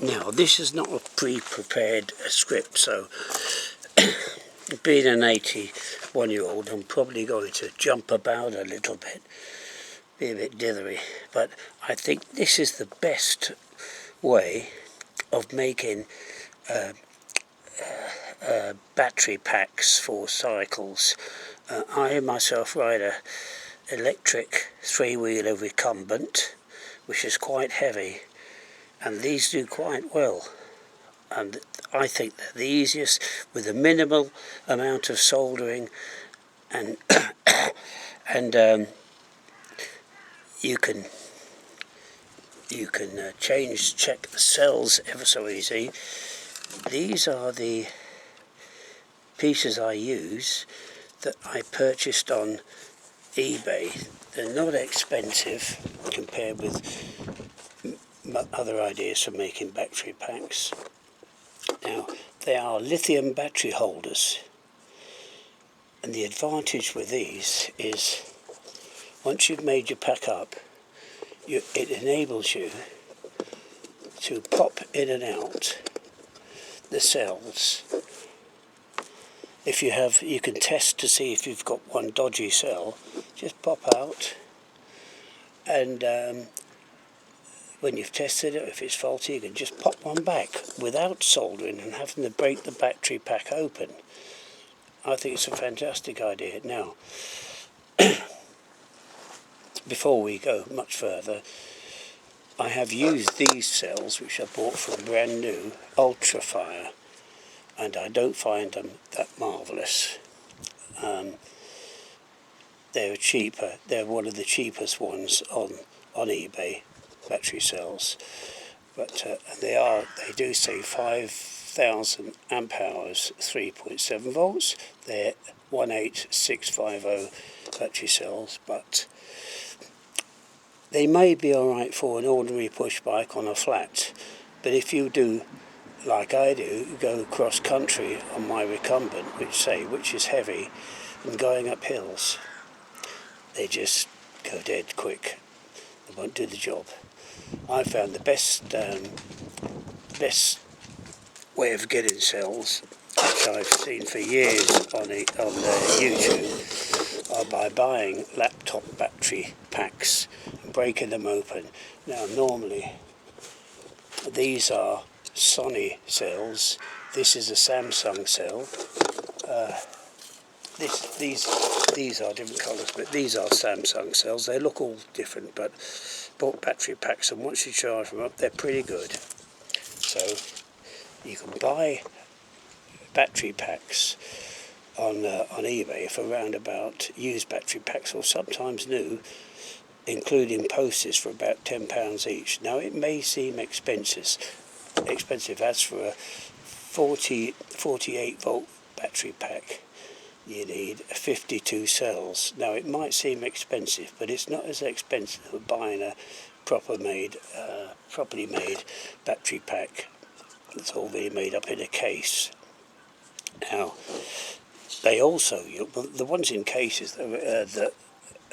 Now this is not a pre-prepared script, so being an 81-year-old, I'm probably going to jump about a little bit, be a bit dithery, but I think this is the best way of making battery packs for cycles. I myself ride a electric three-wheeler recumbent, which is quite heavy, and these do quite well, and I think they're the easiest with a minimal amount of soldering, and and you can check the cells ever so easy. These are the pieces I use that I purchased on eBay. They're not expensive compared with other ideas for making battery packs. Now, they are lithium battery holders, and the advantage with these is once you've made your pack up, it enables you to pop in and out the cells. If you have, you can test to see if you've got one dodgy cell. Just pop out, and when you've tested it, if it's faulty, you can just pop one back without soldering and having to break the battery pack open. I think it's a fantastic idea. Now, before we go much further, I have used these cells, which I bought from brand new Ultrafire, and I don't find them that marvellous. They're cheaper. They're one of the cheapest ones on eBay, battery cells, but they do say 5,000 amp hours, 3.7 volts. They're 18650 battery cells, but they may be alright for an ordinary push bike on a flat, but if you do like I do, go cross country on my recumbent, which is heavy, and going up hills, they just go dead quick. They won't do the job. I found the best way of getting cells, which I've seen for years on YouTube, are by buying laptop battery packs and breaking them open. Now normally these are Sony cells. This is a Samsung cell. These are different colours, but these are Samsung cells. They look all different, but bought battery packs, and once you charge them up, they're pretty good. So you can buy battery packs on eBay for around about used battery packs, or sometimes new, including postage, for about £10 each. Now it may seem expensive as for a 48 volt battery pack you need 52 cells. Now it might seem expensive, but it's not as expensive as buying a properly made battery pack that's already made up in a case. Now they also, the ones in cases that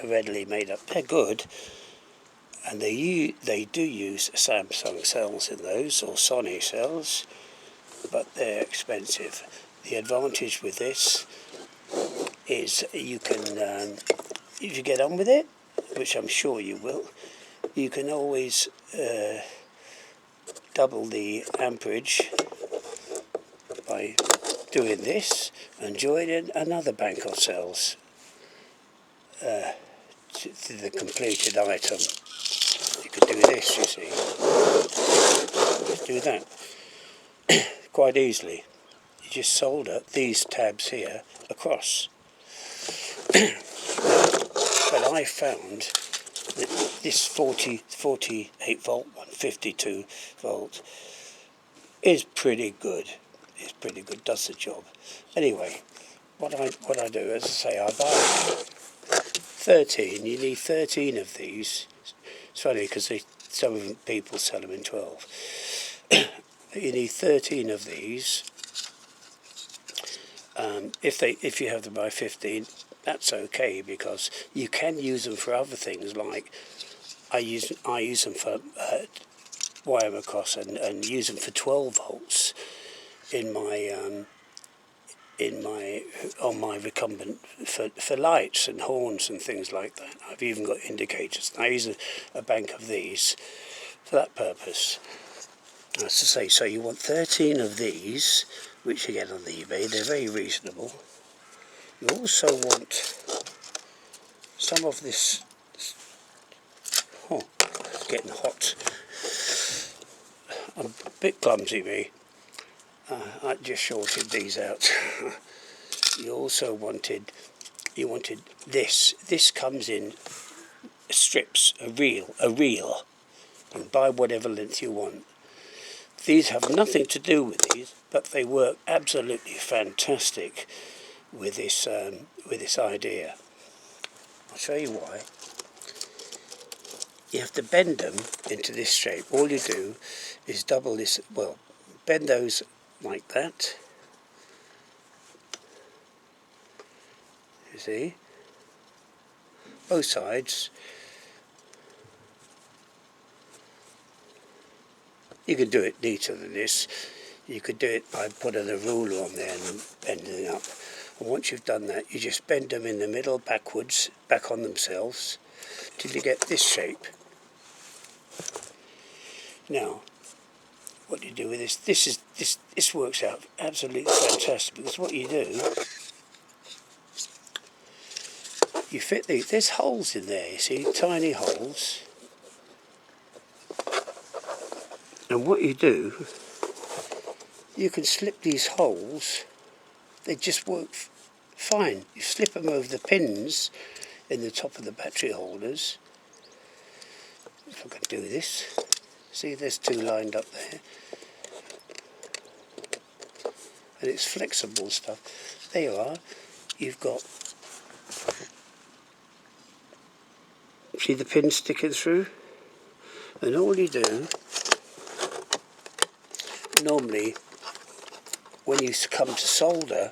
are readily made up, they're good, and they do use Samsung cells in those, or Sony cells, but they're expensive. The advantage with this is you can, if you get on with it, which I'm sure you will, you can always double the amperage by doing this and joining another bank of cells to the completed item. You could do this, you see. Just do that quite easily. You just solder these tabs here across. But I found that this 48 volt 152 volt is pretty good. It's pretty good, does the job. Anyway, what I do, as I say, I buy 13. You need 13 of these. It's funny because some people sell them in 12. You need 13 of these. If you have to buy 15, that's okay, because you can use them for other things. Like I use them for wire them across and use them for 12 volts in my on my recumbent for lights and horns and things like that. I've even got indicators. I use a bank of these for that purpose. As to say, so you want 13 of these, which you get on eBay. They're very reasonable. You also want some of this. Oh, it's getting hot. I'm a bit clumsy, me. I just shorted these out. You also wanted this. This comes in strips, a reel. You can buy whatever length you want. These have nothing to do with these, but they work absolutely fantastic with this idea. I'll show you why. You have to bend them into this shape. All you do is double this, well, bend those like that. You see? Both sides. You could do it neater than this. You could do it by putting a ruler on there and bending up. And once you've done that, you just bend them in the middle backwards, back on themselves, till you get this shape. Now, what you do with this works out absolutely fantastic, because what you do, you fit these, there's holes in there, you see, tiny holes. And what you do, you can slip these holes, they just work fine. You slip them over the pins in the top of the battery holders. If I can do this, see there's two lined up there. And it's flexible stuff. There you are, you've got, see the pin sticking through? And all you do, normally when you come to solder,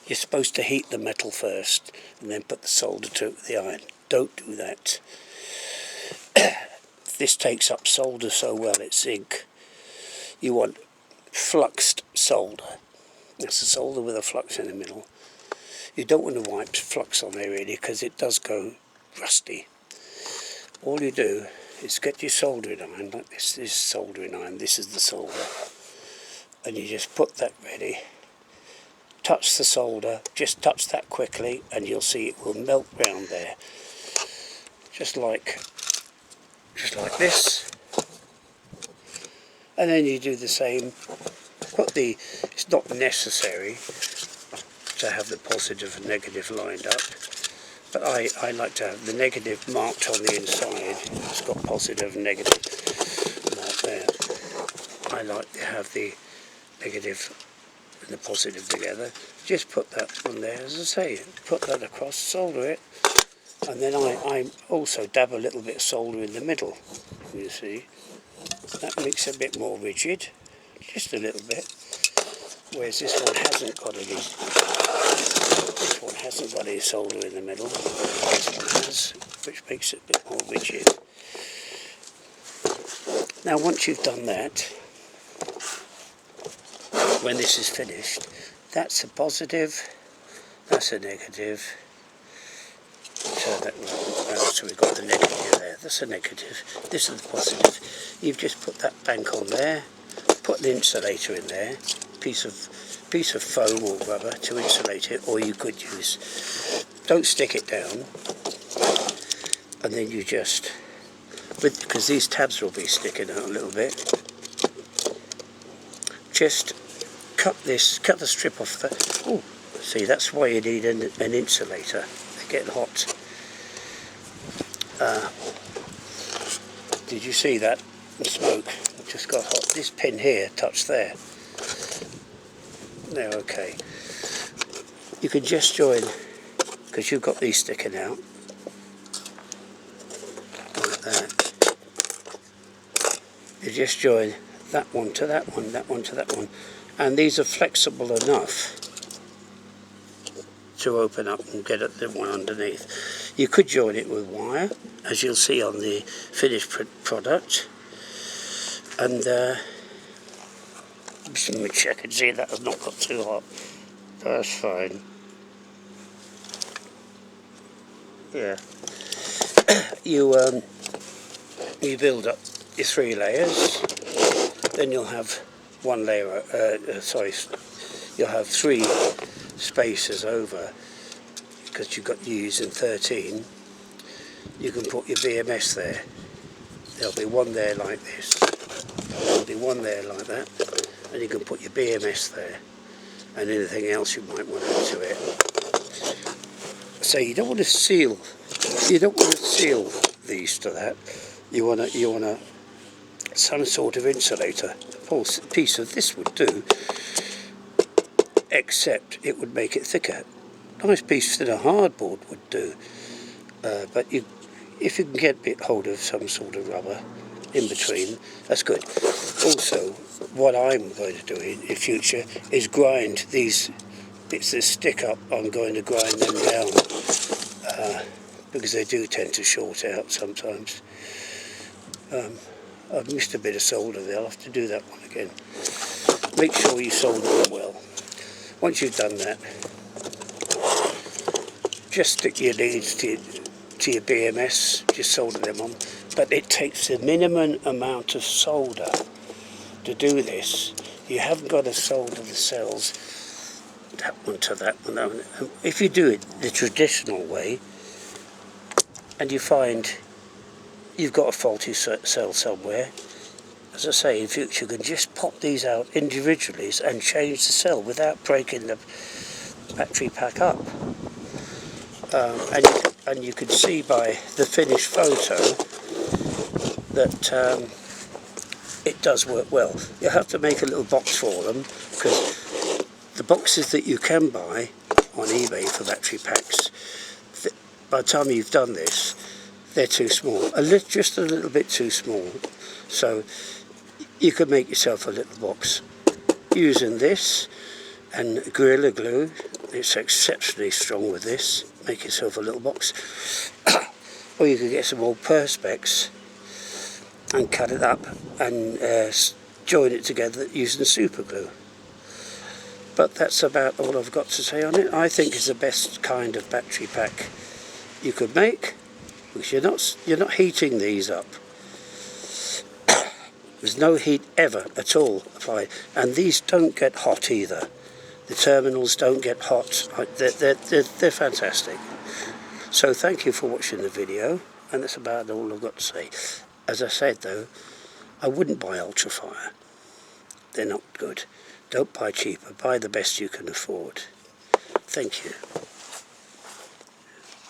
you're supposed to heat the metal first and then put the solder to it with the iron. Don't do that. This takes up solder so well, it's zinc. You want fluxed solder. That's a solder with a flux in the middle. You don't want to wipe flux on there really, because it does go rusty. All you do is get your soldering iron, like this is soldering iron, this is the solder, and you just put that ready. Touch the solder, just touch that quickly, and you'll see it will melt round there. Just like this. And then you do the same. It's not necessary to have the positive and negative lined up, but I like to have the negative marked on the inside. It's got positive and negative marked there. I like to have the negative and the positive together. Just put that on there, as I say, put that across, solder it, and then I also dab a little bit of solder in the middle, you see. That makes it a bit more rigid, just a little bit, whereas this one hasn't got any solder in the middle. This one has, which makes it a bit more rigid. Now once you've done that, when this is finished, that's a positive, that's a negative. Turn that round, so we've got the negative there, that's a negative, this is the positive. You've just put that bank on there, put an insulator in there, piece of foam or rubber to insulate it, or you could use, don't stick it down, and then you just, because these tabs will be sticking out a little bit, just cut the strip off the, oh, see, that's why you need an insulator. They're getting hot. Did you see that? The smoke just got hot. This pin here touched there. No, okay. You can just join, because you've got these sticking out, like that. You just join that one to that one, that one to that one. And these are flexible enough to open up and get at the one underneath. You could join it with wire, as you'll see on the finished product, And just let me check and see that has not got too hot. That's fine. Yeah. You build up your 3 layers, then you'll have one layer, you'll have 3 spaces over, because you're using 13. You can put your BMS there. There'll be one there like this, there'll be one there like that, and you can put your BMS there, and anything else you might want to add to it. So you don't want to seal these to that. You want some sort of insulator. A piece of this would do, except it would make it thicker. A nice piece of hardboard would do, but if you can get hold of some sort of rubber in between, that's good. Also, what I'm going to do in future is grind these bits that stick up. I'm going to grind them down, because they do tend to short out sometimes. I've missed a bit of solder there. I'll have to do that one again. Make sure you solder them well. Once you've done that, just stick your leads to your BMS, just solder them on. But it takes the minimum amount of solder to do this. You haven't got to solder the cells, that one to that one. If you do it the traditional way, and you find you've got a faulty cell somewhere, as I say, in future you can just pop these out individually and change the cell without breaking the battery pack up. And you can see by the finished photo that it does work well. You have to make a little box for them, because the boxes that you can buy on eBay for battery packs, by the time you've done this, they're too small, just a little bit too small. So you could make yourself a little box using this and Gorilla Glue. It's exceptionally strong with this. Make yourself a little box. Or you could get some old Perspex and cut it up and join it together using super glue. But that's about all I've got to say on it. I think it's the best kind of battery pack you could make, because you're not heating these up. There's no heat ever at all applied, and these don't get hot either. The terminals don't get hot. They're fantastic. So thank you for watching the video, and that's about all I've got to say. As I said though, I wouldn't buy Ultrafire. They're not good. Don't buy cheaper. Buy the best you can afford. Thank you.